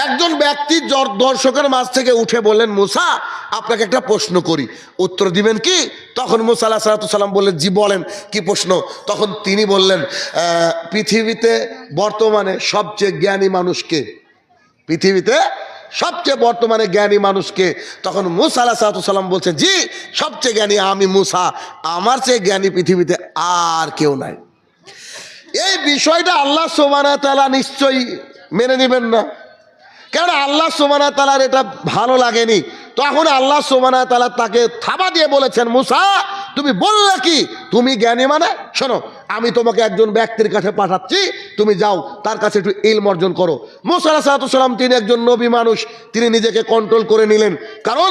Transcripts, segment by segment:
একজন ব্যক্তি দর্শকের মাঝ থেকে উঠে বললেন, মুসা আপনাকে একটা প্রশ্ন করি, উত্তর দিবেন কি? তখন মুসা আলাইহিস সালাম বললেন, জি বলেন, কি প্রশ্ন? তখন তিনি বললেন, পৃথিবীতে বর্তমানে সবচেয়ে জ্ঞানী মানুষকে, পৃথিবীতে সবচেয়ে বর্তমানে জ্ঞানী মানুষকে? তখন মুসা আলাইহিস সালাম বলছে, জি সবচেয়ে জ্ঞানী আমি মুসা, আমার চেয়ে জ্ঞানী পৃথিবীতে আর কেউ নাই। এই বিষয়টা আল্লাহ সুবহানাহু ওয়া তাআলা নিশ্চয়ই মেনে নেবেন না, কারণ আল্লাহ সুবহানাহু ওয়া তাআলার এটা ভালো লাগেনি। তখন আল্লাহ সুবহানাহু ওয়া তাআলা তাকে থাবা দিয়ে বলেছেন, মুসা তুমি বললে কি তুমি জ্ঞানী? মানে শোনো, আমি তোমাকে একজন ব্যক্তির কাছে পাঠাচ্ছি, তুমি যাও তার কাছে একটু ইলম অর্জন করো। মুসা আলাইহিস সালাম তিনি একজন নবী মানুষ, তিনি নিজেকে কন্ট্রোল করে নিলেন, কারণ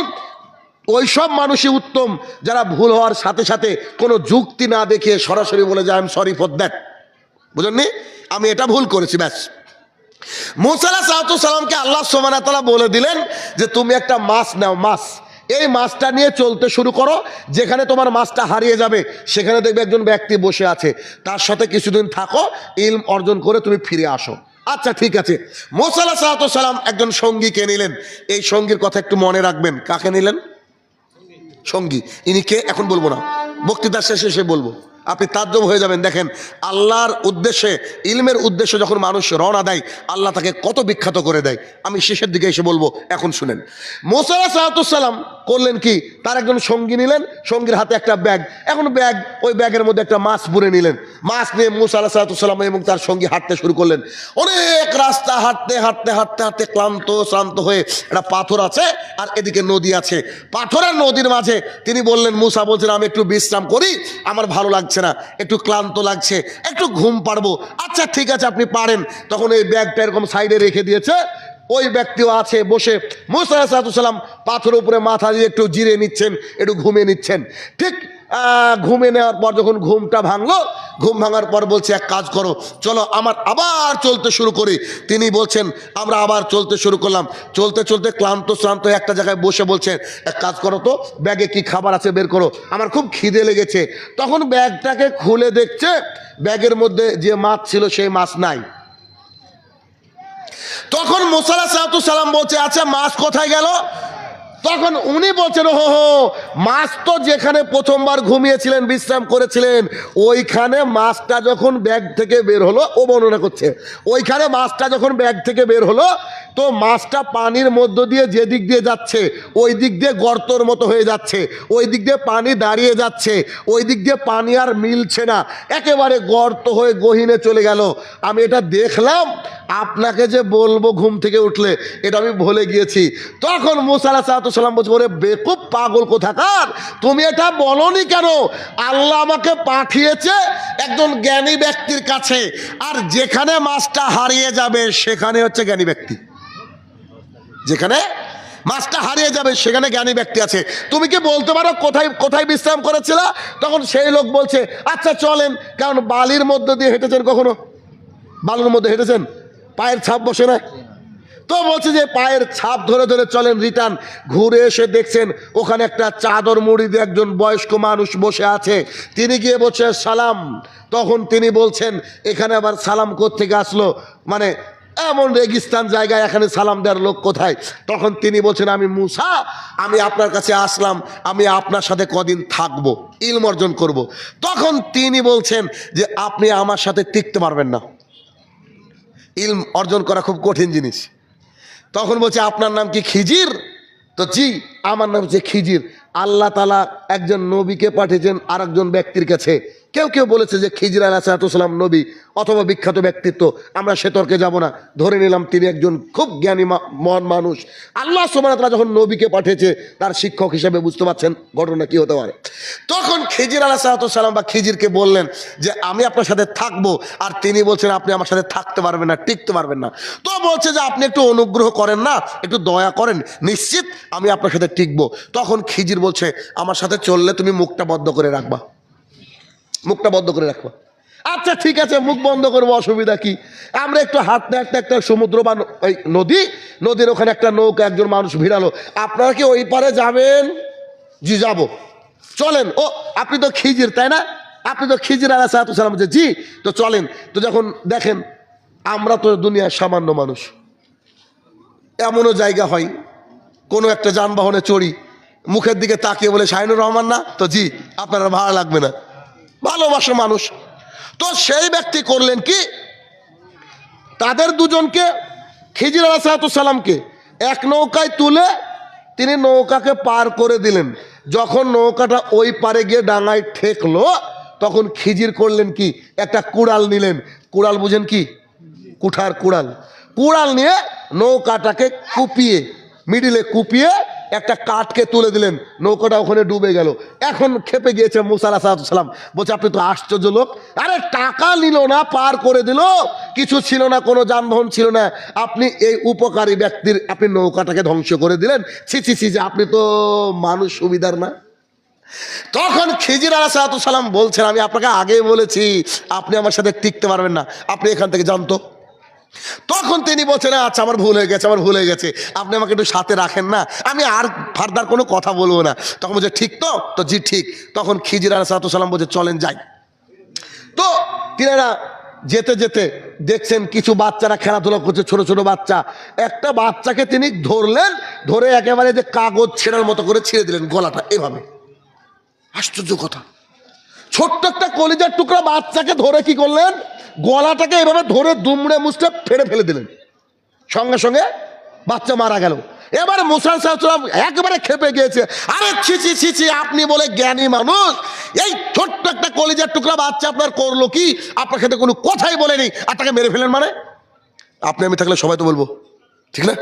ওই সব মানুষই উত্তম যারা ভুল হওয়ার সাথে সাথে কোনো যুক্তি না দেখিয়ে সরাসরি বলে যায়, I am sorry for that, বুঝলেননি, আমি এটা ভুল করেছি, ব্যাস। মুসা আলাইহিস সালামকে আল্লাহ সুবহানাহু ওয়া তাআলা বলে দিলেন যে তুমি একটা মাছ নাও, মাছ, এই মাছটা নিয়ে চলতে শুরু করো, যেখানে তোমার মাছটা হারিয়ে যাবে সেখানে দেখবে একজন ব্যক্তি বসে আছে, তার সাথে কিছুদিন থাকো, ইলম অর্জন করে তুমি ফিরে আসো। আচ্ছা ঠিক আছে। মুসা আলাইহিস সালাম একজন সঙ্গীকে নিলেন। এই সঙ্গীর কথা একটু মনে রাখবেন। কাকে নিলেন? সঙ্গী। ইনি কে এখন বলবো না, বক্তৃতার শেষে এসে বলবো, আপনি তাজ্জব হয়ে যাবেন। দেখেন আল্লাহর উদ্দেশ্যে, ইলমের উদ্দেশ্যে যখন মানুষ রওনা দেয়, আল্লাহ তাকে কত বিখ্যাত করে দেয়। আমি শেষের দিকে এসে বলবো, এখন শুনেন। মুসা আলাইহিস সালাম করলেন কি, তার একজন সঙ্গী নিলেন, সঙ্গীর হাতে একটা ব্যাগ, এখন ব্যাগ, ওই ব্যাগের মধ্যে একটা মাছ পুরে নিলেন। মাছ নিয়ে মুসা আলাইহিস সালাম এবং তার সঙ্গী হাঁটতে শুরু করলেন। অনেক রাস্তা হাঁটতে হাঁটতে হাঁটতে হাঁটতে শ্রান্ত হয়ে একটা পাথর আছে আর এদিকে নদী আছে। পাথর আর নদীর মাঝে তিনি বললেন, মুসা বলছেন আমি একটু বিশ্রাম করি, আমার ভালো লাগছে না, একটু ক্লান্ত লাগছে, একটু ঘুম পারবো। আচ্ছা ঠিক আছে আপনি পারেন। তখন এই ব্যাগটা এরকম সাইডে রেখে দিয়েছে, ওই ব্যক্তিও আছে বসে। মুসা আলাইহিস সালাম পাথরের উপরে মাথা দিয়ে একটু জিরে নিচ্ছেন, একটু ঘুমিয়ে নিচ্ছেন। ঠিক ঘুমে নেওয়ার পর যখন ঘুমটা ভাঙলো, ঘুম ভাঙার পর বলছে এক কাজ করো, চলো আমার আবার চলতে শুরু করি। তিনি বলছেন আমরা আবার চলতে শুরু করলাম। চলতে চলতে ক্লান্ত শ্রান্ত একটা জায়গায় বসে বলছেন, এক কাজ করো তো, ব্যাগে কি খাবার আছে বের করো, আমার খুব খিদে লেগেছে। তখন ব্যাগটাকে খুলে দেখছে ব্যাগের মধ্যে যে মাছ ছিল সেই মাছ নাই। তখন মুসা আলাইহিস সালাম বলছে, আচ্ছা মাছ কোথায় গেল? তখন উনি বলছেন, হো হো, মাছ তো যেখানে প্রথমবার ঘুমিয়েছিলেন, বিশ্রাম করেছিলেন, ওইখানে মাছটা যখন ব্যাগ থেকে বের হলো, ও বর্ণনা করছে, ওইখানে মাছটা যখন ব্যাগ থেকে বের হলো, তো মাছটা পানির মধ্য দিয়ে যে দিক দিয়ে যাচ্ছে ওই দিক দিয়ে গর্তর মতো হয়ে যাচ্ছে, ওই দিক দিয়ে পানি দাঁড়িয়ে যাচ্ছে, ওই দিক দিয়ে পানি আর মিলছে না, একেবারে গর্ত হয়ে গহীনে চলে গেল। আমি এটা দেখলাম, আপনাকে যে বলবো ঘুম থেকে উঠলে, এটা আমি ভুলে গিয়েছি। তখন মুসা আলাইহিস সালাম বলছে, ওরে বেকুব পাগল কোথাকার, তুমি এটা বলনি কেন? আল্লাহ আমাকে পাঠিয়েছে একজন জ্ঞানী ব্যক্তির কাছে, আর যেখানে মাছটা হারিয়ে যাবে সেখানে হচ্ছে জ্ঞানী ব্যক্তি, যেখানে মাছটা হারিয়ে যাবে সেখানে জ্ঞানী ব্যক্তি আছে। তুমি কি বলতে পারো কোথায় কোথায় বিশ্রাম করেছিল? তখন সেই লোক বলছে, আচ্ছা চলেন, কারণ বালির মধ্যে দিয়ে হেঁটেছেন, কখনো বালুর মধ্যে হেঁটেছেন, পায়ের ছাপ বসে না, তো বলছে যে পায়ের ছাপ ধরে ধরে চলেন, রিটার্ন ঘুরে এসে দেখছেন ওখানে একটা চাদর মুড়ি দিয়ে একজন বয়স্ক মানুষ বসে আছে। তিনি গিয়ে বলছে সালাম। তখন তিনি বলছেন, এখানে আবার সালাম কোত্থেকে আসলো, মানে এমন রেগিস্তান জায়গায় এখানে সালাম দেওয়ার লোক কোথায়? তখন তিনি বলছেন, আমি মুসা, আমি আপনার কাছে আসলাম, আমি আপনার সাথে কদিন থাকবো, ইলম অর্জন করব। তখন তিনি বলছেন যে আপনি আমার সাথে টিকতে পারবেন না, ইলম অর্জন করা খুব কঠিন জিনিস। তখন বলছে, আপনার নাম কি খিজির? তো জি আমার নাম হচ্ছে খিজির। আল্লাহ তাআলা একজন নবীকে পাঠিয়েছেন আর একজন ব্যক্তির কাছে। কেউ কেউ বলেছে যে খিজির আলাইহিস সালাম নবী অথবা বিখ্যাত ব্যক্তিত্ব, আমরা সে তর্কে যাব না, ধরে নিলাম তিনি একজন খুব জ্ঞানী মহান মানুষ। আল্লাহ সুবহানাহু ওয়া তাআলা যখন নবীকে পাঠিয়েছে তার শিক্ষক হিসেবে, বুঝতে পারছেন ঘটনা কি হতে পারে। তখন খিজির আলাইহিস সালাম বা খিজিরকে বললেন যে আমি আপনার সাথে থাকবো, আর তিনি বলছেন আপনি আমার সাথে থাকতে পারবেন না, টিকতে পারবেন না। তো বলছে যে আপনি একটু অনুগ্রহ করেন না, একটু দয়া করেন, নিশ্চিত আমি আপনার সাথে টিকবো। তখন খিজির বলছে, আমার সাথে চললে তুমি মুখটা বদ্ধ করে রাখবা, মুখটা বন্ধ করে রাখবা। আচ্ছা ঠিক আছে, মুখ বন্ধ করবো, অসুবিধা কি? আমরা একটু হাঁটতে হাঁটতে একটা সমুদ্র বা ওই নদীর ওখানে একটা নৌকা, একজন মানুষ ভিড়ালো, আপনারা কি ওই পারে যাবেন? জি যাব। চলেন। ও আপনি তো খিজির তাই না? আপনি তো খিজির আলাইহিস সালাম। জি, তো চলেন। তো যখন দেখেন আমরা তো দুনিয়ার সামান্য মানুষ, এমনও জায়গা হয় কোনো একটা যানবাহনে চড়ি, মুখের দিকে তাকিয়ে বলে শাহিনুর রহমান না, তো জি আপনার ভাড়া লাগবে না, ভালোবাসে মানুষ। তো সেই ব্যক্তি করলেন কি, তাদের দুজনকে খিজির আলাইহিস সালামকে এক নৌকায় তুলে তিনি নৌকাকে পার করে দিলেন। যখন নৌকাটা ওই পারে গিয়ে ডাঙায় ঠেকলো, তখন খিজির করলেন কি, একটা কুড়াল নিলেন। কুড়াল বুঝেন কি, কুঠার কুড়াল। কুড়াল নিয়ে নৌকাটাকে কুপিয়ে, মিডিলে কুপিয়ে একটা কাঠকে তুলে দিলেন, নৌকাটা ওখানে ডুবে গেল। এখন খেপে গিয়েছে মুসা আলাইহিস সালাম, বলছে আপনি তো আশ্চর্য লোক, আরে টাকা নিল না, পার করে দিল, কিছু ছিল না, কোনো যানবাহন ছিল না, আপনি এই উপকারী ব্যক্তির আপনি নৌকাটাকে ধ্বংস করে দিলেন, ছি ছি ছি, যে আপনি তো মানুষ সুবিধার না। তখন খিজির আলাইহিস সালাম বলছেন, আমি আপনাকে আগে বলেছি আপনি আমার সাথে টিকতে পারবেন না, আপনি এখান থেকে জানতো। তখন তিনি বলছেন, আচ্ছা আমার ভুল হয়ে গেছে, আমার ভুল হয়ে গেছে, আপনি আমাকে একটু সাথে রাখেন না, আমি আর ফার্দার কোনো কথা বলবো না। তখন বলছে ঠিক তো, তো জি ঠিক। তখন খিজির আলাইহিস সালাম বলছে চলেন যাই। তো তিনারা যেতে যেতে দেখছেন কিছু বাচ্চারা খেলাধুলা করছে, ছোট ছোট বাচ্চা। একটা বাচ্চাকে তিনি ধরলেন, ধরে একেবারে যে কাগজ ছেঁড়ার মতো করে ছিঁড়ে দিলেন গলাটা এভাবে। আশ্চর্য কথা, ছোট্ট একটা কলিজার টুকরা বাচ্চাকে ধরে কি করলেন, গলাটাকে এভাবে ধরে দুমড়ে মুচড়ে ফেড়ে ফেলে দিলেন, সঙ্গে সঙ্গে বাচ্চা মারা গেল। এবার মুসা আলাইহিস সালাম একেবারে খেপে গিয়েছে, আরে ছি ছি ছি ছি, আপনি বলে জ্ঞানী মানুষ, এই ছোট্ট একটা কলিজার টুকরা বাচ্চা আপনার করলো কি, আপনার সাথে কোনো কথাই বলেনি, আর তাকে মেরে ফেলেন মানে? আপনি আমি থাকলে সবাই তো বলবো, ঠিক না?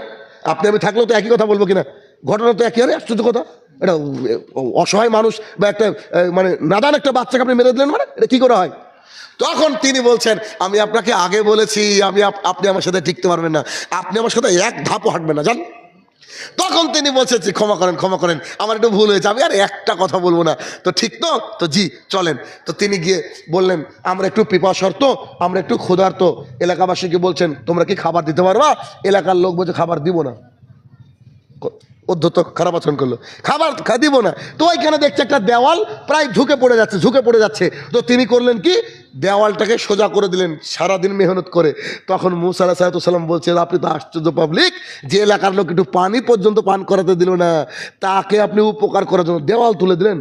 আপনি আমি থাকলেও তো একই কথা বলবো কিনা, ঘটনা তো একই। আরে আশ্চর্য কথা, এটা অসহায় মানুষ বা একটা মানে নাদান একটা বাচ্চাকে আপনি মেরে দিলেন মানে, এটা কি করে হয়? তখন তিনি বলছেন, আমি আপনাকে আগে বলেছি আপনি আমার সাথে টিকতে পারবেন না, আপনি আমার সাথে এক ধাপও হাঁটবেন না, জান। তখন তিনি বলছেন ক্ষমা করেন, ক্ষমা করেন, আমার একটু ভুল হয়েছে, আমি আর একটা কথা বলবো না, তো ঠিক তো, তো জি চলেন। তো তিনি গিয়ে বললেন, আমরা একটু পিপাসার্ত, আমরা একটু ক্ষুধার্ত, এলাকাবাসীকে বলছেন তোমরা কি খাবার দিতে পারবা? এলাকার লোক বলছে খাবার দিব না। অধ্যত্ত খারাপ আচরণ করলো, খাবার দিব না। তো ওইখানে দেখছে একটা দেওয়াল প্রায় ঝুঁকে পড়ে যাচ্ছে। তো তিনি করলেন কি, দেওয়ালটাকে সোজা করে দিলেন সারাদিন মেহনত করে। তখন মুসা আলাইহিস সালাম বলছেন, আপনি তো আশ্চর্য পাবলিক, যে এলাকার লোক একটু পানি পর্যন্ত পান করাতে দিল না, তাকে আপনি উপকার করার জন্য দেওয়াল তুলে দিলেন।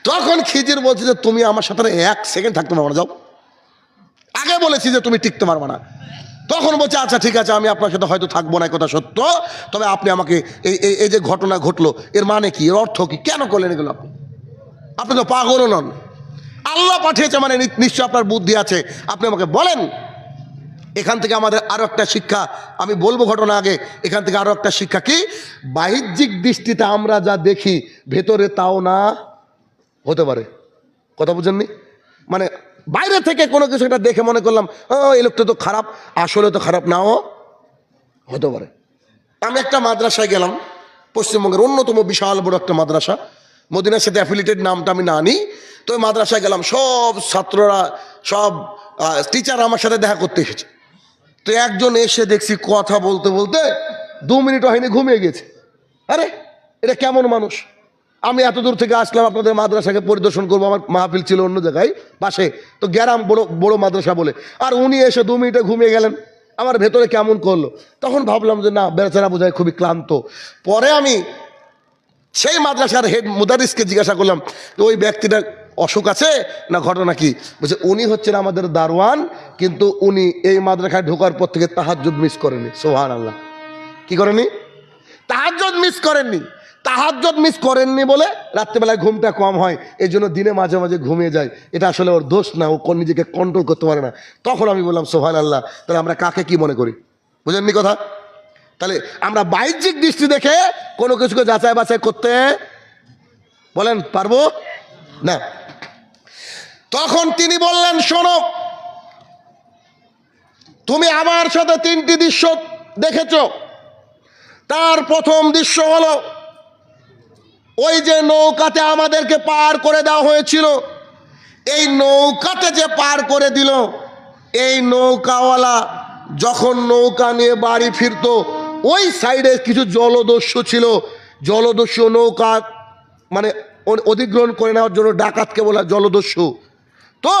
তখন খিজির বলছে যে তুমি আমার সাথে এক সেকেন্ড থাকতে পারবে না, যাও, আগে বলেছি যে তুমি টিকতে পারবে না। তখন বলছে আচ্ছা ঠিক আছে, আমি আপনার সাথে হয়তো থাকবো না, কথা সত্য, তবে আপনি আমাকে এই যে ঘটনা ঘটলো এর মানে কি, এর অর্থ কি, কেন করলেন এগুলো? আপনি তো পাগলও নন, আল্লাহ পাঠিয়েছে মানে নিশ্চয় আপনার বুদ্ধি আছে, আপনি আমাকে বলেন। এখান থেকে আমাদের আরো একটা শিক্ষা, আমি বলবো ঘটনা আগে, এখান থেকে আরো একটা শিক্ষা কি, বাহ্যিক দৃষ্টিতে আমরা যা দেখি ভেতরে তাও না হতে পারে। কথা বুঝেননি? মানে বাইরে থেকে কোনো কিছু একটা দেখে মনে করলাম এই লোকটা তো খারাপ, আসলে তো খারাপ নাও হতে পারে। আমি একটা মাদ্রাসায় গেলাম, পশ্চিমবঙ্গের অন্যতম বিশাল বড় একটা মাদ্রাসা, মদিনার সাথে অ্যাফিলিয়েটেড, নামটা আমি না নিই। তো ওই মাদ্রাসায় গেলাম, সব ছাত্ররা, সব টিচার আমার সাথে দেখা করতে এসেছে। তো একজন এসে দেখছি কথা বলতে বলতে 2 মিনিট হয়নি ঘুমিয়ে গেছে। আরে এটা কেমন মানুষ? আমি এত দূর থেকে আসলাম আপনাদের মাদ্রাসাকে পরিদর্শন করবো, আমার মাহফিল ছিল অন্য জায়গায় পাশে, তো গ্যারাম বড় বড় মাদ্রাসা বলে, আর উনি এসে 2 মিনিটে ঘুমিয়ে গেলেন। আমার ভেতরে কেমন করলো, তখন ভাবলাম যে না, বেচারা বোঝায় খুবই ক্লান্ত। পরে আমি সেই মাদ্রাসার হেড মুদারিসকে জিজ্ঞাসা করলাম, তো ওই ব্যক্তিটা অসুখ আছে না ঘটনা কি? বলছে উনি হচ্ছেন আমাদের দারোয়ান, কিন্তু উনি এই মাদ্রাসায় ঢোকার পর থেকে তাহাজ্জুদ মিস করেনি। সুবহানাল্লাহ, কি করেনি? তাহাজ্জুদ মিস করেননি। তাহাজ্জুদ মিস করেননি বলে রাত্রেবেলায় ঘুমটা কম হয়, এই জন্য দিনে মাঝে মাঝে ঘুমিয়ে যায়। এটা আসলে ওর দোষ না, ও নিজেকে কন্ট্রোল করতে পারে না। তখন আমি বললাম সুবহানাল্লাহ, তাহলে আমরা কাকে কি মনে করি? বুঝেননি কথা? তাহলে আমরা বাহ্যিক দৃষ্টি দেখে কোনো কিছুকে যাচাই বাছাই করতে বলেন পারবো না। তখন তিনি বললেন, শোনো, তুমি আমার সাথে 3টি দৃশ্য দেখেছ। তার প্রথম দৃশ্য হলো ওই যে নৌকাতে আমাদেরকে পার করে দেওয়া হয়েছিল, এই নৌকাতে যে পার করে দিল, এই নৌকাওয়ালা যখন নৌকা নিয়ে বাড়ি ফিরতো, ওই সাইডে কিছু জলদস্যু ছিল। জলদস্যু নৌকা মানে অধিগ্রহণ করে নেওয়ার জন্য ডাকাতকে বলা জলদস্যু। তো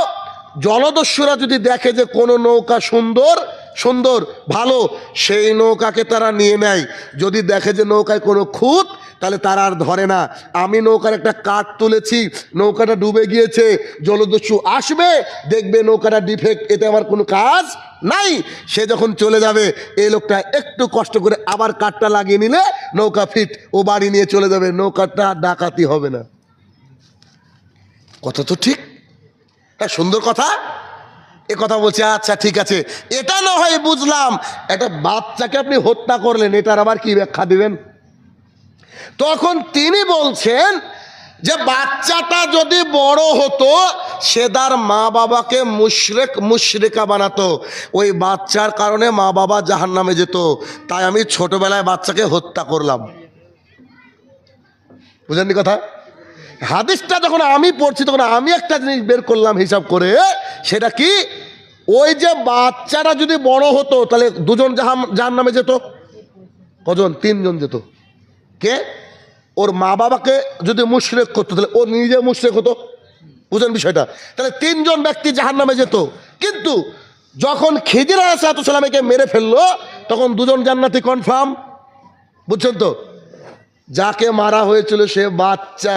জলদস্যুরা যদি দেখে যে কোনো নৌকা সুন্দর, সুন্দর ভালো, সেই নৌকাকে তারা নিয়ে নেয়। যদি দেখে যে নৌকায় কোনো খুঁত, তাহলে তারা আর ধরে না। আমি নৌকার একটা কাঠ তুলেছি, নৌকাটা ডুবে গিয়েছে, জলদস্যু আসবে, দেখবে নৌকাটা ডিফেক্ট, এতে আমার কোনো কাজ নাই। সে যখন চলে যাবে, এই লোকটা একটু কষ্ট করে আবার কাঠটা লাগিয়ে নিলে নৌকা ফিট, ও বাড়ি নিয়ে চলে যাবে, নৌকাটা ডাকাতি হবে না। কথা তো ঠিক, হ্যাঁ সুন্দর কথা। এ কথা বলছে, আচ্ছা ঠিক আছে, এটা না হয় বুঝলাম, একটা বাচ্চাকে আপনি হত্যা করলেন, এটার আবার কি ব্যাখ্যা দিবেন? তখন তিনি বলছেন যে বাচ্চাটা যদি বড় হতো, সে তার মা বাবাকে মুশরিকা বানাতো, ওই বাচ্চার কারণে মা বাবা জাহান্নামে যেত, তাই আমি ছোটবেলায় বাচ্চাকে হত্যা করলাম। বুঝলেন কথা? হাদিসটা যখন আমি পড়ছি, তখন আমি একটা জিনিস বের করলাম হিসাব করে, সেটা কি, ওই যে বাচ্চাটা যদি বড় হতো, তাহলে দুজন জাহান্নামে যেত, কজন? তিনজন যেত। কে? ওর মা বাবাকে যদি মুশরিক করতো, তাহলে ও নিজে মুশরিক হতো। বুঝলেন বিষয়টা? তাহলে তিনজন ব্যক্তি জাহান্নামে যেত। কিন্তু যখন খিজির আলাইহিস সালামকে মেরে ফেললো, তখন দুজন জান্নাতি কনফার্ম। বুঝছেন তো? যাকে মারা হয়েছিল সে বাচ্চা,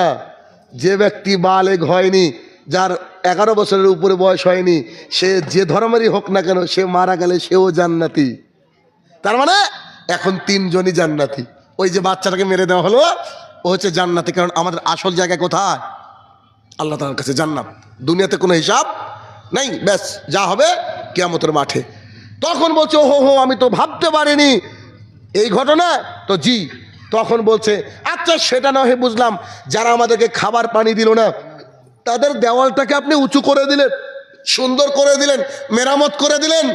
যে ব্যক্তি বালেগ হয়নি, যার 11 বছরের উপরে বয়স হয়নি, সে যে ধর্মেরই হোক না কেন, সে মারা গেলে সেও জান্নাতি। তার মানে এখন তিনজনই জান্নাতি। ওই যে বাচ্চাটাকে মেরে দেওয়া হলো, ও হচ্ছে জান্নাতি। কারণ আমাদের আসল জায়গা কোথায়? আল্লাহ তাআলার কাছে জান্নাত। দুনিয়াতে কোনো হিসাব নেই, ব্যাস যা হবে কিয়ামতের মাঠে। তখন বলছে, ও হো, আমি তো ভাবতে পারিনি এই ঘটনা। তো জি, তখন বলছে, আচ্ছা সেটা না হয় বুঝলাম, যারা আমাদেরকে খাবার পানি দিল না, তাদের দেওয়ালটাকে আপনি উঁচু করে দিলেন, সুন্দর করে দিলেন, মেরামত করে দিলেন,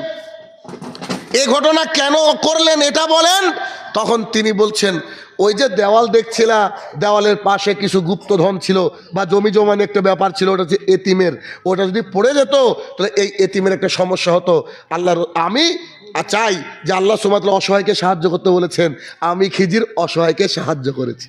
এই ঘটনা কেন করলেন এটা বলেন। তখন তিনি বলছেন, ওই যে দেওয়াল দেখছিলা, দেওয়ালের পাশে কিছু গুপ্তধন ছিল বা জমি জমানি একটা ব্যাপার ছিল, ওটা হচ্ছে এতিমের। ওটা যদি পড়ে যেত, তাহলে এই এতিমের একটা সমস্যা হতো। আমি চাই যে আল্লাহ সুবহানাহু ওয়া তাআলা অসহায়কে সাহায্য করতে বলেছেন, আমি খিজির অসহায়কে সাহায্য করেছি।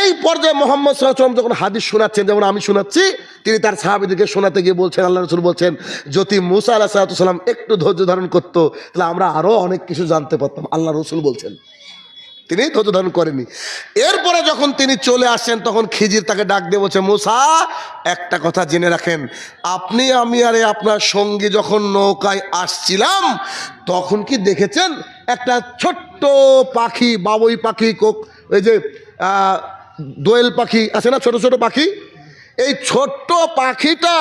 এই পর্যায়ে মুহাম্মদ সাল্লাল্লাহু আলাইহি ওয়াসাল্লাম যখন হাদিস শোনাচ্ছেন, যেমন আমি শোনাচ্ছি, তিনি তার সাহাবীদেরকে শোনাতে গিয়ে বলছেন, আল্লাহ রাসূল বলছেন, যদি মুসা আলাইহিস সালাম একটু ধৈর্য ধারণ করতো, তাহলে আমরা আরো অনেক কিছু জানতে পারতাম। আল্লাহ রাসূল বলছেন, তিনি ধৈর্য ধারণ করেনি। এরপরে যখন তিনি চলে আসেন, তখন খিজির তাকে ডাক দিয়ে বলছে, মুসা, একটা কথা জেনে রাখেন, আপনি, আমি আর আপনার সঙ্গী যখন নৌকায় আসছিলাম, তখন কি দেখেছেন একটা ছোট্ট পাখি, বাবুই পাখি, ওই যে দোয়েল পাখি আছে না, ছোট ছোট পাখি, এই ছোট্ট পাখিটা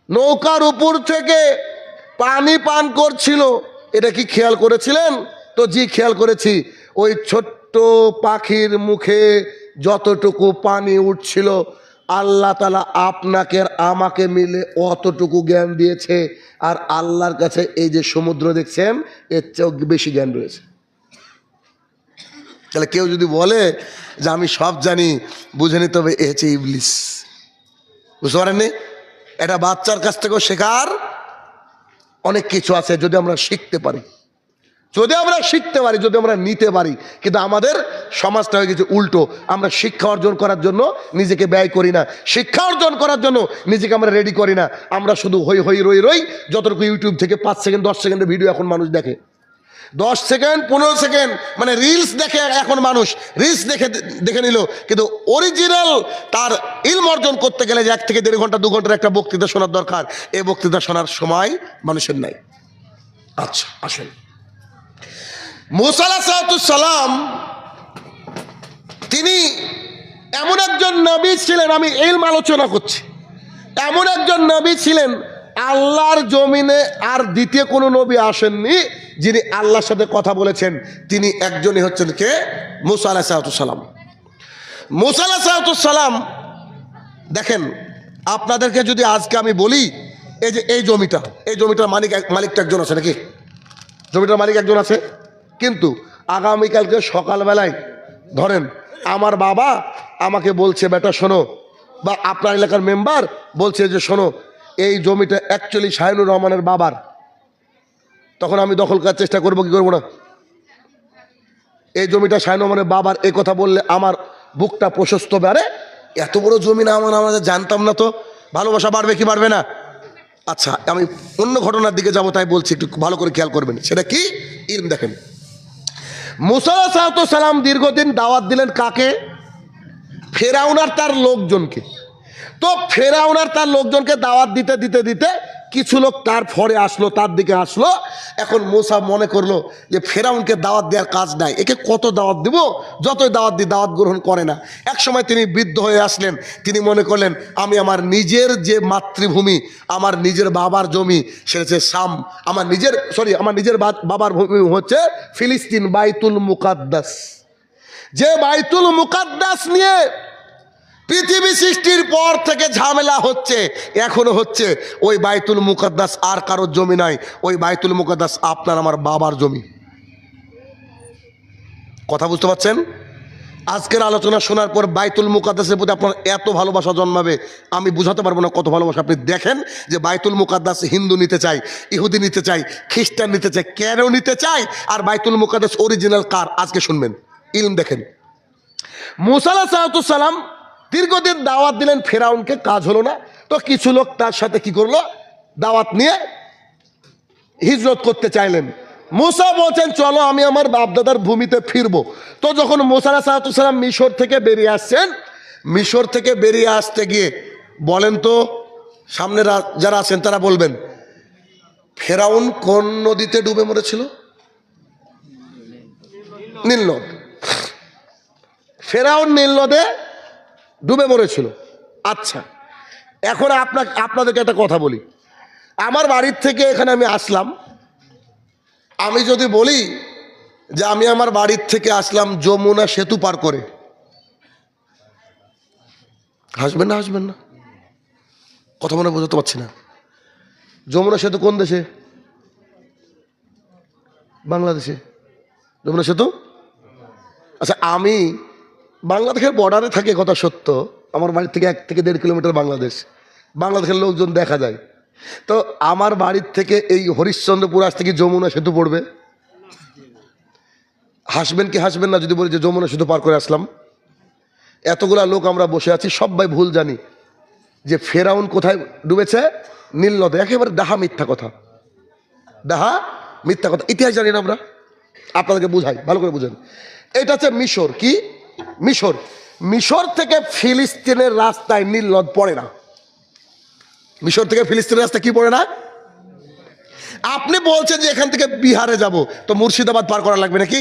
নৌকার উপর থেকে পানি পান করছিল, এটা কি খেয়াল করেছিলেন? তো জি, খেয়াল করেছি। ওই ছোট্ট পাখির মুখে যতটুকু পানি উঠছিল, আল্লাহ তাআলা আপনাকে আর আমাকে মিলে অতটুকু জ্ঞান দিয়েছে। আর আল্লাহর কাছে এই যে সমুদ্র দেখছেন, এর চেয়েও বেশি জ্ঞান রয়েছে। তাহলে কেউ যদি বলে যে আমি সব জানি, বুঝে নিতে হবে এ হচ্ছে ইবলিস। বুঝতে পারেননি? এটা বাচ্চার কাছ থেকেও শেখার অনেক কিছু আছে, যদি আমরা শিখতে পারি, যদি আমরা শিখতে পারি, যদি আমরা নিতে পারি। কিন্তু আমাদের সমাজটা হয়ে গেছে উল্টো। আমরা শিক্ষা অর্জন করার জন্য নিজেকে ব্যয় করি না, শিক্ষা অর্জন করার জন্য নিজেকে আমরা রেডি করি না। আমরা শুধু হই হই রই রই, যতটুকু ইউটিউব থেকে 5 সেকেন্ড 10 সেকেন্ডের ভিডিও এখন মানুষ দেখে, 10 সেকেন্ড 15 সেকেন্ড, মানে রিলস দেখে এখন মানুষ, রিলস দেখে নিল। কিন্তু অরিজিনাল তার ইলম অর্জন করতে গেলে যে 1 থেকে 1.5 ঘন্টা 2 ঘন্টার একটা বক্তৃতা শোনার দরকার, এই বক্তৃতা শোনার সময় মানুষের নাই। আচ্ছা আসেন, মুসা আলাইহিস সালাম তিনি এমন একজন নবী ছিলেন, আমি ইলম আলোচনা করছি, এমন একজন নবী ছিলেন, আল্লাহর জমিনে আর দ্বিতীয় কোনো নবী আসেননি যিনি আল্লাহর সাথে কথা বলেছেন। তিনি একজনই হচ্ছেন কে? মুসা আলাইহিস সালাম। মুসা আলাইহিস সালাম, দেখেন আপনাদেরকে যদি আজকে আমি বলি, এই যে এই জমিটার মালিকটা একজন আছে নাকি? জমিটার মালিক একজন আছে। কিন্তু আগামীকালকে সকালবেলায় ধরেন আমার বাবা আমাকে বলছে, বেটা শোনো, বা আপনার এলাকার মেম্বার বলছে যে শোনো, এই জমিটা অ্যাকচুয়ালি শাহিনুর রহমানের বাবার, তখন আমি দখল করার চেষ্টা করবো কি করবো না? এই জমিটা শাহিনুর রহমানের বাবার, এই কথা বললে আমার বুকটা প্রশস্ত হবে। আরে এত বড় জমি না আমার, আমরা জানতাম না, তো ভালোবাসা বাড়বে কি বাড়বে না? আচ্ছা, আমি অন্য ঘটনার দিকে যাবো, তাই বলছি, একটু ভালো করে খেয়াল করবেন। সেটা কি? ইলম দেখেন, মুসা আলাইহিস সালাম দীর্ঘদিন দাওয়াত দিলেন কাকে? ফেরাউন আর তার লোকজনকে। তো ফেরাউন আর তার লোকজনকে দাওয়াত দিতে দিতে দিতে কিছু লোক তার পরে আসলো, তার দিকে আসলো। এখন মুসা মনে করলো যে ফেরাউনকে দাওয়াত দেওয়ার কাজ নাই, একে কত দাওয়াত দিব, যতই দাওয়াত দিই দাওয়াত গ্রহণ করে না। এক সময় তিনি বৃদ্ধ হয়ে আসলেন, তিনি মনে করলেন আমি আমার নিজের যে মাতৃভূমি, আমার নিজের বাবার জমি, সেটা হচ্ছে শাম, আমার নিজের বাবার ভূমি হচ্ছে ফিলিস্তিন, বাইতুল মুকাদ্দাস। যে বাইতুল মুকাদ্দাস নিয়ে পৃথিবী সৃষ্টির পর থেকে ঝামেলা হচ্ছে, এখনো হচ্ছে। ওই বাইতুল মুকাদ্দাস আর কারোর জমি নাই, ওই বাইতুল মুকাদ্দাস আপনার আমার বাবার জমি। কথা বুঝতে পারছেন? আজকের আলোচনা শোনার পর বাইতুল মুকাদ্দাসের প্রতি আপনার এত ভালোবাসা জন্মাবে, আমি বুঝাতে পারবো না কত ভালোবাসা। আপনি দেখেন যে বাইতুল মুকাদ্দাস হিন্দু নিতে চাই, ইহুদি নিতে চাই, খ্রিস্টান নিতে চাই, কেন নিতে চাই? আর বাইতুল মুকাদ্দাস অরিজিনাল কার? আজকে শুনবেন। ইলম দেখেন, মুসা আলাইহিস সালাম দীর্ঘদিন দাওয়াত দিলেন ফেরাউনকে, কাজ হলো না। তো কিছু লোক তার সাথে কি করলো? দাওয়াত নিয়ে হিজরত করতে চাইলেন। মুসা বলছেন চলো আমি আমার বাপদাদার ভূমিতে ফিরবো। তো যখন মুসা আলাইহিস সালাম মিশর থেকে বেরিয়ে আসছেন, মিশর থেকে বেরিয়ে আসতে গিয়ে বলেন তো, সামনে যারা আছেন তারা বলবেন, ফেরাউন কোন নদীতে ডুবে মরেছিল? নীল নদ। ফেরাউন নীল নদে ডুবে মরেছিল। আচ্ছা, এখন আপনাদেরকে একটা কথা বলি। আমার বাড়ির থেকে এখানে আমি আসলাম, আমি যদি বলি যে আমি আমার বাড়ির থেকে আসলাম যমুনা সেতু পার করে, হাসবেন না? হাসবেন না? কথা মনে বোঝাতে পারছি না। যমুনা সেতু কোন দেশে? বাংলাদেশে। যমুনা সেতু, আচ্ছা আমি বাংলাদেশের বর্ডারে থাকি, কথা সত্য। আমার বাড়ির থেকে 1 থেকে 1.5 কিলোমিটার বাংলাদেশের লোকজন দেখা যায়। তো আমার বাড়ির থেকে এই হরিশ্চন্দ্রপুর আসতে কি যমুনা সেতু পড়বে? হাসবেন কি হাসবেন না যদি বলি যে যমুনা সেতু পার করে আসলাম? এতগুলা লোক আমরা বসে আছি, সবাই ভুল জানি যে ফেরাউন কোথায় ডুবেছে? নীল নদে। একেবারে ডাহা মিথ্যা কথা, ডাহা মিথ্যা কথা। ইতিহাস জানি না আমরা, আপনাদেরকে বুঝাই, ভালো করে বুঝেন। এটা হচ্ছে মিশর। কি মিশর? মিশর থেকে ফিলিস্তিনের রাস্তায় নীল নদ পড়ে না। মিশর থেকে ফিলিস্তিনের রাস্তায় কি পড়ে না? আপনি বলছেন যে এখান থেকে বিহারে যাব, তো মুর্শিদাবাদ পার করা লাগবে নাকি?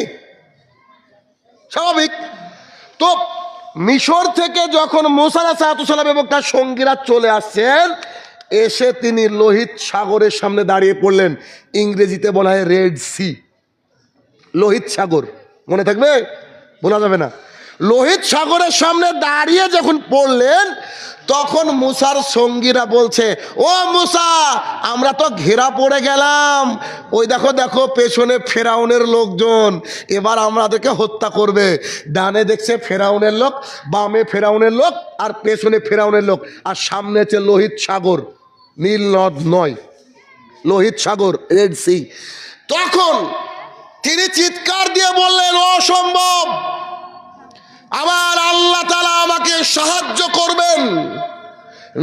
স্বাভাবিক। তো মিশর থেকে যখন মুসা আলাইহিস সালাম এবং তার সঙ্গীরা চলে আসছেন, এসে তিনি লোহিত সাগরের সামনে দাঁড়িয়ে পড়লেন। ইংরেজিতে বলা হয় রেড সি। লোহিত সাগর, মনে থাকবে, বলা যাবে না। লোহিত সাগরের সামনে দাঁড়িয়ে যখন পড়লেন, তখন মুসার সঙ্গীরা বলছে, ও মুসা, আমরা তো ঘেরা পড়ে গেলাম, ওই দেখো দেখো পেছনে ফেরাউনের লোকজন, এবার আমাদেরকে হত্যা করবে। ডানে দেখছে ফেরাউনের লোক, বামে ফেরাউনের লোক, আর পেছনে ফেরাউনের লোক, আর সামনে হচ্ছে লোহিত সাগর। নীল নদ নয়, লোহিত সাগর, রেড সি। তখন তিনি চিৎকার দিয়ে বললেন, অসম্ভব, আমার আল্লাহ তাআলা আমাকে সাহায্য করবেন,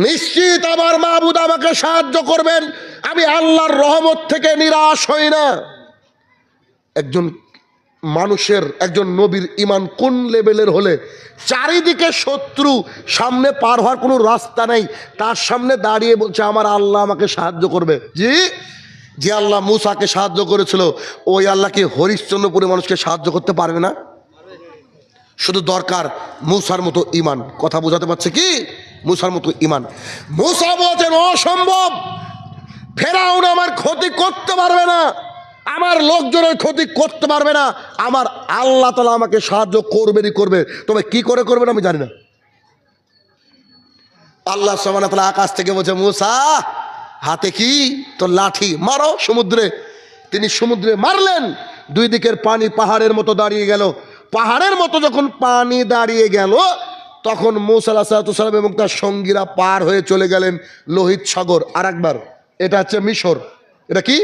নিশ্চিত আমার মাবুদ আমাকে সাহায্য করবেন, আমি আল্লাহর রহমত থেকে নিরাশ হই না। একজন মানুষের, একজন নবীর ইমান কোন লেভেলের হলে চারিদিকে শত্রু, সামনে পার হওয়ার কোনো রাস্তা নেই, তার সামনে দাঁড়িয়ে বলছে আমার আল্লাহ আমাকে সাহায্য করবে। জি, যে আল্লাহ মুসাকে সাহায্য করেছিল, ওই আল্লাহ কি হরিশ্চন্দ্রপুরে মানুষকে সাহায্য করতে পারবে না? শুধু দরকার মুসার মতো ইমান। কথা বোঝাতে পারছে কি? মুসার মতো ইমান। মুসা বলছেন অসম্ভব, ফেরাউন আমার ক্ষতি করতে পারবে না, আমার লোকজনের ক্ষতি করতে পারবে না, আমার আল্লাহ তাআলা আমাকে সাহায্য করবেনই করবে। তবে কি করে করবেন আমি জানি না। আল্লাহ সুবহানাহু ওয়া তাআলা আকাশ থেকে বলছে, মুসা হাতে কি? তো লাঠি, মারো সমুদ্রে। তিনি সমুদ্রে মারলেন, দুই দিকের পানি পাহাড়ের মতো দাঁড়িয়ে গেল। পাহাড়ের মতো যখন পানি দাঁড়িয়ে গেল, তখন মুসা আলাইহিস সালাম এবং তার সঙ্গীরা পার হয়ে চলে গেলেন লোহিত সাগর। আর একবার, এটা হচ্ছে মিশর। এটা কি?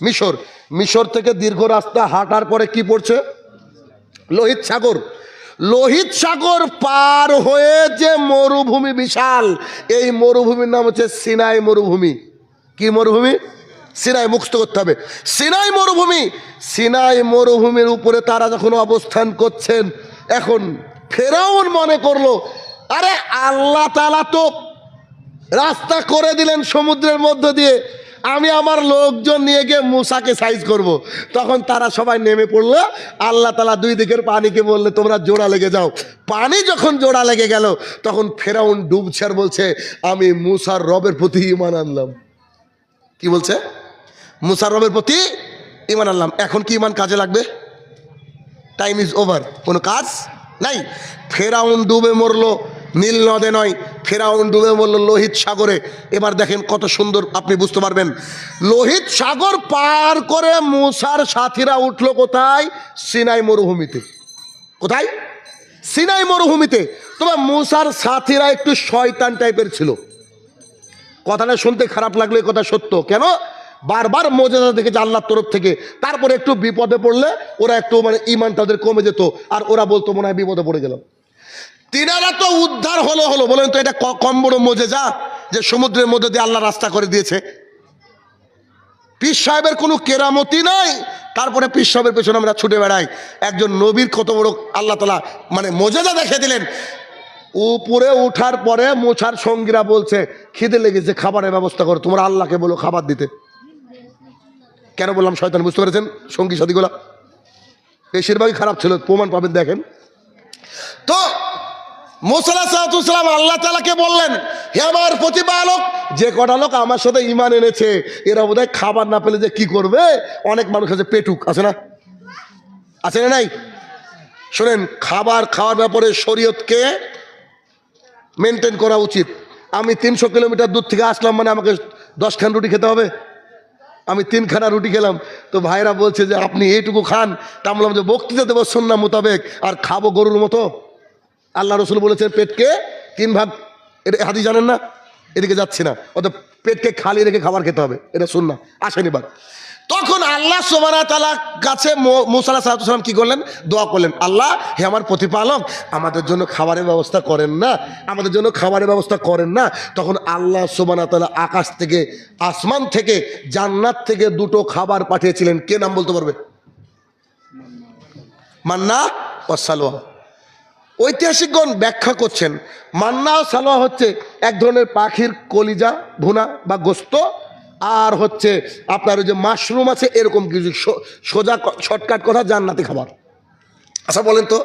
মিশর। মিশর থেকে দীর্ঘ রাস্তা হাঁটার পরে কি পড়ছে? লোহিত সাগর। লোহিত সাগর পার হয়ে যে মরুভূমি বিশাল, এই মরুভূমির নাম হচ্ছে সিনাই মরুভূমি। কি মরুভূমি? সিনাই, মুখস্থ করতে হবে। সিনাই মরুভূমি। সিনাই মরুভূমির উপরে তারা যখন অবস্থান করছেন, এখন ফেরাউন মনে করলো আরে আল্লাহ তাআলা তো রাস্তা করে দিলেন সমুদ্রের মধ্য দিয়ে, আমি আমার লোকজন নিয়ে গিয়ে মুসাকে সাইজ করব। তখন তারা সবাই নেমে পড়লো। আল্লাহ তাআলা দুই দিকের পানিকে বললে তোমরা জোড়া লেগে যাও। পানি যখন জোড়া লেগে গেল, তখন ফেরাউন ডুবছে আর বলছে আমি মুসার রবের প্রতি ঈমান আনলাম। কি বলছে? মুসার রবের প্রতি ঈমান আনলাম। এখন কি ঈমান কাজে লাগবে? টাইম ইজ ওভার, কোনো কাজ নাই। ফেরাউন ডুবে মরলো নীল নদে নয়, ফেরাউন ডুবে মরলো লোহিত সাগরে। এবার দেখেন কত সুন্দর, আপনি বুঝতে পারবেন। লোহিত সাগর পার করে মুসার সাথীরা উঠলো কোথায়? সিনাই মরুভূমিতে। কোথায়? সিনাই মরুভূমিতে। তবে মুসার সাথীরা একটু শয়তান টাইপের ছিল। কথাটা শুনতে খারাপ লাগলো, এই কথা সত্য। কেন? বারবার মোজেজা দেখেছে আল্লাহর তরফ থেকে, তারপরে একটু বিপদে পড়লে ওরা একটু মানে ঈমান তাদের কমে যেত, আর ওরা বলতো মনে হয় বিপদে পড়ে গেলাম। তিনারা তো উদ্ধার হলো। বলেন তো এটা কম বড় মোজেজা যে সমুদ্রের মধ্যে দিয়ে আল্লাহ রাস্তা করে দিয়েছে? পীর সাহেবের কোনো কেরামতি নাই, তারপরে পীর সাহেবের পেছনে আমরা ছুটে বেড়াই। একজন নবীর কত বড় আল্লাহ তাআলা মানে মোজেজা দেখে দিলেন। উপরে উঠার পরে মুসার সঙ্গীরা বলছে খিদে লেগেছে, খাবারের ব্যবস্থা করো। তোমরা আল্লাহকে বলো খাবার দিতে। কেন বললাম শয়তান? বুঝতে পেরেছেন? সঙ্গী সাথীগুলা বেশিরভাগই খারাপ ছিল, প্রমাণ পাবেন। দেখেন তো মুসা আলাইহিস সালাম আল্লাহ তাআলাকে বললেন হে আমার প্রতিপালক, যে কটা লোক আমার সাথে ঈমান এনেছে এরা বোধহয় খাবার না পেলে যে কি করবে। অনেক মানুষ আছে পেটুক, আছে না? আছে না নাই? শোনেন, খাবার খাওয়ার ব্যাপারে শরীয়তকে মেনটেন করা উচিত। আমি 300 কিলোমিটার দূর থেকে আসলাম মানে আমাকে 10 খান রুটি খেতে হবে? আমি 3 খানা রুটি খেলাম, তো ভাইরা বলছে যে আপনি এইটুকু খান। তা বললাম যে বক্তৃতা দেবো সুন্নাহ মোতাবেক, আর খাবো গরুর মতো? আল্লাহ রসুল বলেছেন পেটকে 3 ভাগ। এটা হাদিস জানেন না? এদিকে যাচ্ছি না, অত পেটকে খালি রেখে খাবার খেতে হবে, এটা সুন্নাহ। আসেন এবার। তখন আল্লাহ সুবহানাহু ওয়া তাআলার কাছে মুসা আলাইহিস সালাম কি করলেন? দোয়া করলেন, আল্লাহ হে আমার প্রতিপালক, আমাদের জন্য খাবারের ব্যবস্থা করেন না, আমাদের জন্য খাবারের ব্যবস্থা করেন না। তখন আল্লাহ সুবহানাহু ওয়া তাআলা আকাশ থেকে, আসমান থেকে, জান্নাত থেকে 2টো খাবার পাঠিয়েছিলেন। কে নাম বলতে পারবে? মান্না ও সালওয়া। ঐতিহাসিকগণ ব্যাখ্যা করছেন মান্না ও সালোয়া হচ্ছে এক ধরনের পাখির কলিজা ভুনা বা গোস্ত, আর হচ্ছে আপনার ওই যে মাশরুম আছে এরকম কিছু, সোজা শর্টকাট কথা জান্নাতি খাবার। আচ্ছা বলেন তো,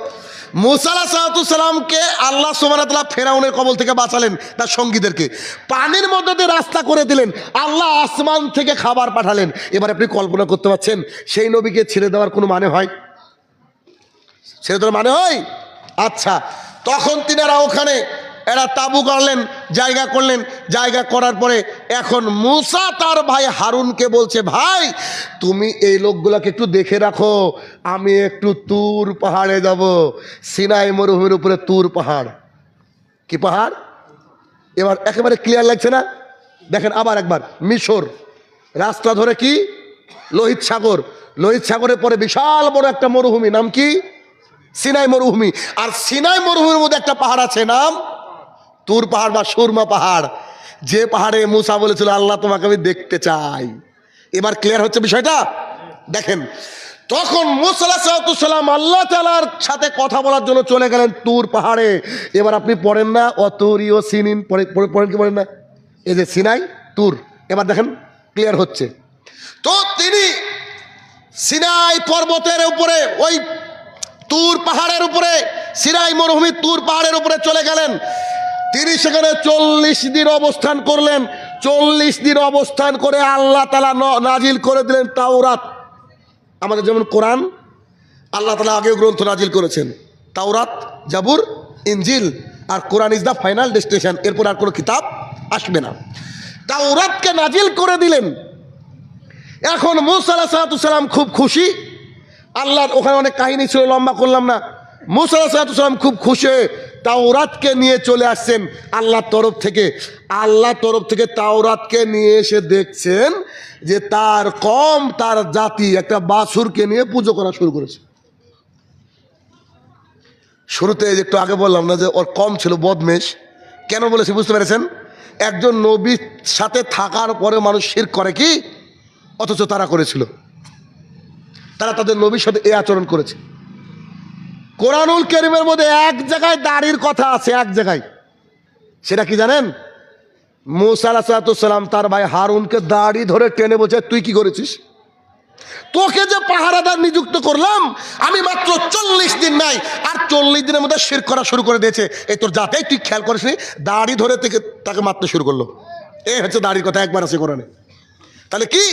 মুসা আলাইহিস সালামকে আল্লাহ সুবহানাহু ওয়া তাআলা ফেরাউনের কবল থেকে বাঁচালেন, তার সঙ্গীদেরকে পানির মধ্যে দিয়ে রাস্তা করে দিলেন, আল্লাহ আসমান থেকে খাবার পাঠালেন। এবার আপনি কল্পনা করতে পারছেন সেই নবীকে ছেড়ে দেওয়ার কোনো মানে হয়? ছেড়ে দেওয়ার মানে হয়? আচ্ছা, তখন তিনারা ওখানে এরা তাবু করলেন, জায়গা করলেন। জায়গা করার পরে এখন মুসা তার ভাই হারুনকে বলছে, ভাই তুমি এই লোকগুলাকে একটু দেখে রাখো, আমি একটু তুর পাহাড়ে যাব। সিনাই মরুভূমির উপরে তুর পাহাড়। কি পাহাড়? এবার একেবারে ক্লিয়ার লাগছে না? দেখেন আবার একবার। মিশর রাস্তা ধরে কি লোহিত সাগর, লোহিত সাগরের পরে বিশাল বড় একটা মরুভূমি, নাম কি? সিনাই মরুভূমি। আর সিনাই মরুভূমির মধ্যে একটা পাহাড় আছে, নাম তুর পাহাড় বা সুরমা পাহাড়, যে পাহাড়ে মুসা বলেছিল আল্লাহ তোমাকে আমি দেখতে চাই। এবার ক্লিয়ার হচ্ছে বিষয়টা? দেখেন তখন মুসা আলাইহিস সালাম আল্লাহ তাআলার সাথে কথা বলার জন্য চলে গেলেন তুর পাহাড়ে। এবার আপনি পড়েন না অতুরিও সিনিন, পড়েন কি পড়েন না? এই যে সিনাই তুর। এবার দেখেন ক্লিয়ার হচ্ছে। তো তিনি সিনাই পর্বতের উপরে, ওই তুর পাহাড়ের উপরে, সিনাই মরুভূমির তুর পাহাড়ের উপরে চলে গেলেন। তিনি সেখানে 40 দিন অবস্থান করলেন। 40 দিন অবস্থান করে আল্লাহ তাআলা নাজিল করে দিলেন তাওরাত। আমাদের যেমন কোরআন, আল্লাহ তাআলা আগেও গ্রন্থ নাজিল করেছেন, তাওরাত, জাবুর, ইনজিল, আর Quran is the final destination. এরপর আর কোনো কিতাব আসবে না। তাওরাতকে নাজিল করে দিলেন। এখন মুসা আলাইহিস সালাম খুব খুশি। আল্লাহর ওখানে অনেক কাহিনী ছিল, লম্বা করলাম না। মুসা আলাইহিস সালাম খুব খুশি হয়ে তাওরাতকে নিয়ে চলে আসছেন আল্লাহর তরফ থেকে। আল্লাহর তরফ থেকে তাওরাতকে নিয়ে এসে দেখছেন যে তার কম, তার জাতি একটা বাছুরকে নিয়ে পুজো করা শুরু করেছে। শুরুতে একটু আগে বললাম না যে ওর কম ছিল বদমেশ। কেন বলেছি বুঝতে পেরেছেন? একজন নবীর সাথে থাকার পরে মানুষ শিরক করে কি? অথচ তারা করেছিল, তারা তাদের নবীর সাথে এই আচরণ করেছে। কোরআনুল কারীমের মধ্যে এক জায়গায় দাড়ির কথা আছে, এক জায়গায়, সেটা কি জানেন? মূসা আলাইহিস সালাম তার ভাই হারুনকে দাড়ি ধরে টেনে বলছে, তুই কি করেছিস? তোকে যে পাহারাদার নিযুক্ত করলাম আমি, মাত্র 40 দিন নাই, আর 40 দিনের মধ্যে শিরক করা শুরু করে দিয়েছে। এই তোর যাতেই তুই খেয়াল করিসনি, দাড়ি ধরে থেকে তাকে মারতে শুরু করলো। এই হচ্ছে দাড়ির কথা, একবার আছে কোরআনে। তাহলে কি?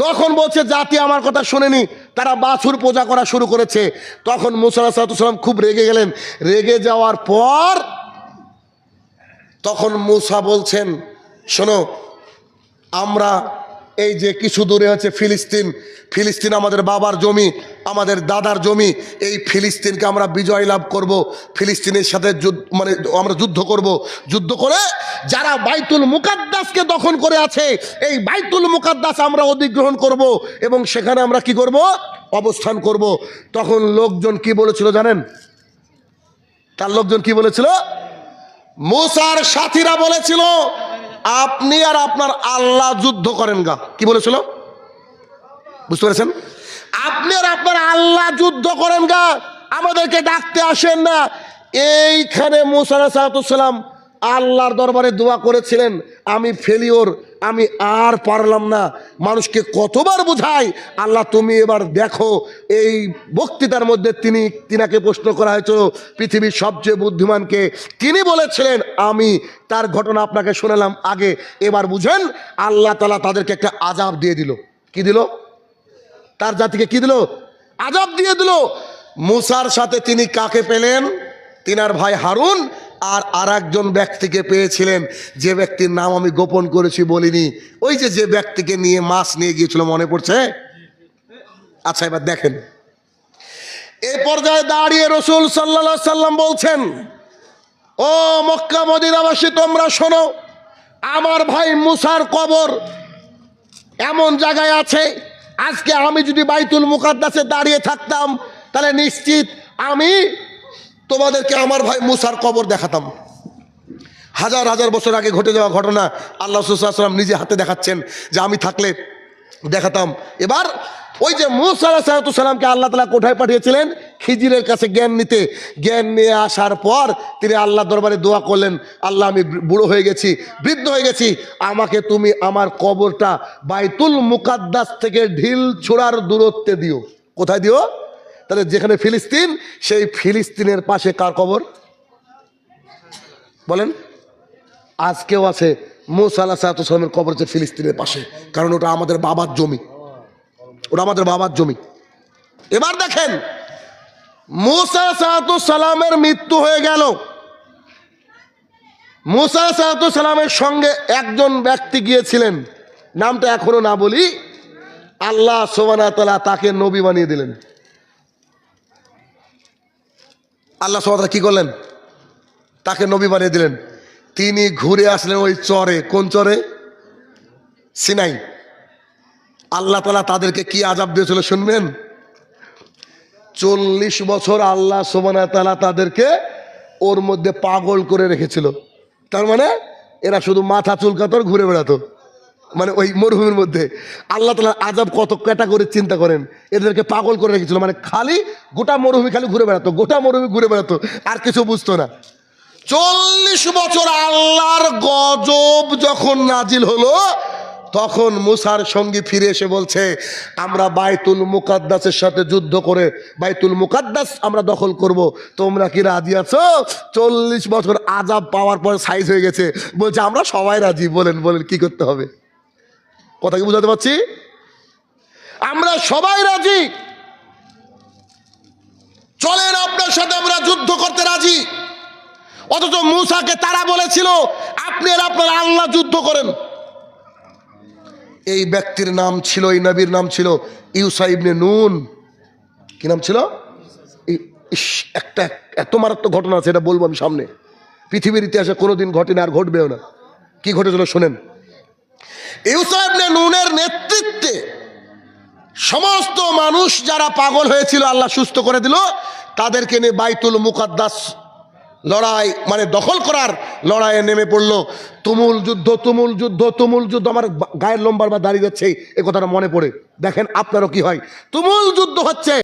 তখন বলছে জাতি আমার কথা শুনেনি, তারা বাছুর পূজা করা শুরু করেছে। তখন মূসা আলাইহিস সালাম খুব রেগে গেলেন। রেগে যাওয়ার পর তখন মূসা বলছেন, শোনো, আমরা এই যে কিছু দূরে আছে ফিলিস্তিন, ফিলিস্তিন আমাদের বাবার জমি, আমাদের দাদার জমি, এই ফিলিস্তিনকে আমরা বিজয় লাভ করব, ফিলিস্তিনের সাথে মানে আমরা যুদ্ধ করব, যুদ্ধ করে যারা বাইতুল মুকাদ্দাসকে দখল করে আছে এই বাইতুল মুকাদ্দাস আমরা অধিগ্রহণ করব এবং সেখানে আমরা কি করব? অবস্থান করব। তখন লোকজন কি বলেছিল জানেন? তার লোকজন কি বলেছিল? মূসার সাথীরা বলেছিল, আপনি আর আপনার আল্লাহ যুদ্ধ করেন গা। কি বলেছিল? বুঝতে পেরেছেন? আপনি আর আপনার আল্লাহ যুদ্ধ করেন গা, আমাদেরকে ডাকতে আসেন না। এইখানে মূসা আলাইহিস সালাম আল্লাহর দরবারে দোয়া করেছিলেন, আমি ফেলিওর, আমি আর পারলাম না, মানুষকে কতবার বোঝাই, আল্লাহ তুমি এবার দেখো। এই বক্তৃতার মধ্যে তিনাকে প্রশ্ন করা হয়েছিল পৃথিবীর সবচেয়ে বুদ্ধিমানকে, তিনি বলেছিলেন আমি তার ঘটনা আপনাকে শোনালাম আগে, এবার বুঝেন। আল্লাহ তাআলা তাদেরকে একটা আযাব দিয়ে দিল। কি দিল? তার জাতিকে কি দিল? আযাব দিয়ে দিল। মূসার সাথে তিনি কাকে পেলেন? তিনার ভাই হারুন আর আরেকজন ব্যক্তিকে পেয়েছিলেন, যে ব্যক্তির নাম আমি গোপন করেছি বলিনি। ওই যে ব্যক্তিকে নিয়ে মাছ নিয়ে গিয়েছিল, মনে পড়ছে? আচ্ছা, এবার দেখেন, এই পর্যায়ে দাঁড়িয়ে রাসূল সাল্লাল্লাহু আলাইহি সাল্লাম বলছেন, ও মক্কা মদিনাবাসী, তোমরা শোনো, আমার ভাই মূসার কবর এমন জায়গায় আছে, আজকে আমি যদি বাইতুল মুকাদ্দাসে দাঁড়িয়ে থাকতাম তাহলে নিশ্চিত আমি তোমাদেরকে আমার ভাই মূসার কবর দেখাতাম। হাজার হাজার বছর আগে ঘটে যাওয়া ঘটনা আল্লাহ রাসূল সাল্লাল্লাহু আলাইহি ওয়াসাল্লাম নিজে হাতে দেখাচ্ছেন যে আমি থাকলে দেখাতাম। এবার ওই যে মূসা আলাইহিস সালামকে আল্লাহ তাআলা কোথায় পাঠিয়েছিলেন? খিজিরের কাছে জ্ঞান নিতে। জ্ঞান নিয়ে আসার পর তিনি আল্লাহ দরবারে দোয়া করলেন, আল্লাহ আমি বুড়ো হয়ে গেছি, বৃদ্ধ হয়ে গেছি, আমাকে তুমি আমার কবরটা বাইতুল মুকাদ্দাস থেকে ঢিল ছোড়ার দূরত্বে দিও। কোথায় দিও? তাহলে যেখানে ফিলিস্তিন, সেই ফিলিস্তিনের পাশে কার কবর বলেন? আজকেও আছে মূসা আলাইহিস সালামের কবর হচ্ছে ফিলিস্তিনের পাশে, কারণ ওটা আমাদের বাবার জমি, ওটা আমাদের বাবার জমি। এবার দেখেন, মূসা আলাইহিস সালামের মৃত্যু হয়ে গেল। মূসা আলাইহিস সালামের সঙ্গে একজন ব্যক্তি গিয়েছিলেন, নামটা এখনো না বলি, আল্লাহ সুবহানাহু ওয়া তাআলা তাকে নবী বানিয়ে দিলেন। আল্লাহ সুবহানাহু ওয়া তাআলা কি করলেন? তাকে নবী বানিয়ে দিলেন। তিনি ঘুরে আসলেন ওই চরে। কোন চরে? সিনাই। আল্লাহ তাআলা তাদেরকে কি আযাব দিয়েছিল শুনবেন? 40 বছর আল্লাহ সুবহানাহু ওয়া তাআলা তাদেরকে ওর মধ্যে পাগল করে রেখেছিল। তার মানে এরা শুধু মাথা চুলকাতো আর ঘুরে বেড়াতো, মানে ওই মরুভূমির মধ্যে। আল্লাহ তাআলা আযাব কত ক্যাটাগরি চিন্তা করেন, এদেরকে পাগল করে রেখেছিল, মানে খালি গোটা মরুভূমি খালি ঘুরে বেড়াতো, গোটা মরুভূমি ঘুরে বেড়াতো, আর কিছু বুঝতো না। 40 বছর আল্লাহর গজব যখন নাজিল হলো, তখন মূসার সঙ্গী ফিরে এসে বলছে, আমরা বাইতুল মুকাদ্দাসের সাথে যুদ্ধ করে বাইতুল মুকাদ্দাস আমরা দখল করব, তোমরা কি রাজি আছো? 40 বছর আযাব পাওয়ার পর সাইজ হয়ে গেছে, বলছে আমরা সবাই রাজি। বলেন বলেন কি করতে হবে? কথা কি বুঝাতে পারছি? আমরা সবাই রাজি, চলেন আপনার সাথে আমরা যুদ্ধ করতে রাজি। অথচ মূসাকে তারা বলেছিল আপনি আর আপনার আল্লাহ যুদ্ধ করেন। এই ব্যক্তির নাম ছিল, এই নবীর নাম ছিল ইউসা ইবনে নুন। কি নাম ছিল? একটা এত মারাত্মক ঘটনা আছে, এটা বলবো আমি সামনে। পৃথিবীর ইতিহাসে কোনোদিন ঘটে না, আর ঘটবেও না। কি ঘটেছিল শোনেন। ইউসা ইবনে নুনের নেতৃত্বে সমস্ত মানুষ যারা পাগল হয়েছিল আল্লাহ সুস্থ করে দিল, তাদেরকে নিয়ে বাইতুল মুকাদ্দাস লড়াই মানে দখল করার লড়াইয়ে নেমে পড়লো। তুমুল যুদ্ধ, তুমুল যুদ্ধ, তুমুল যুদ্ধ। আমার গায়ের লোমবার বা দাঁড়িয়ে যাচ্ছে এই কথাটা মনে পড়ে। দেখেন আপনারও কি হয়, তুমুল যুদ্ধ হচ্ছে।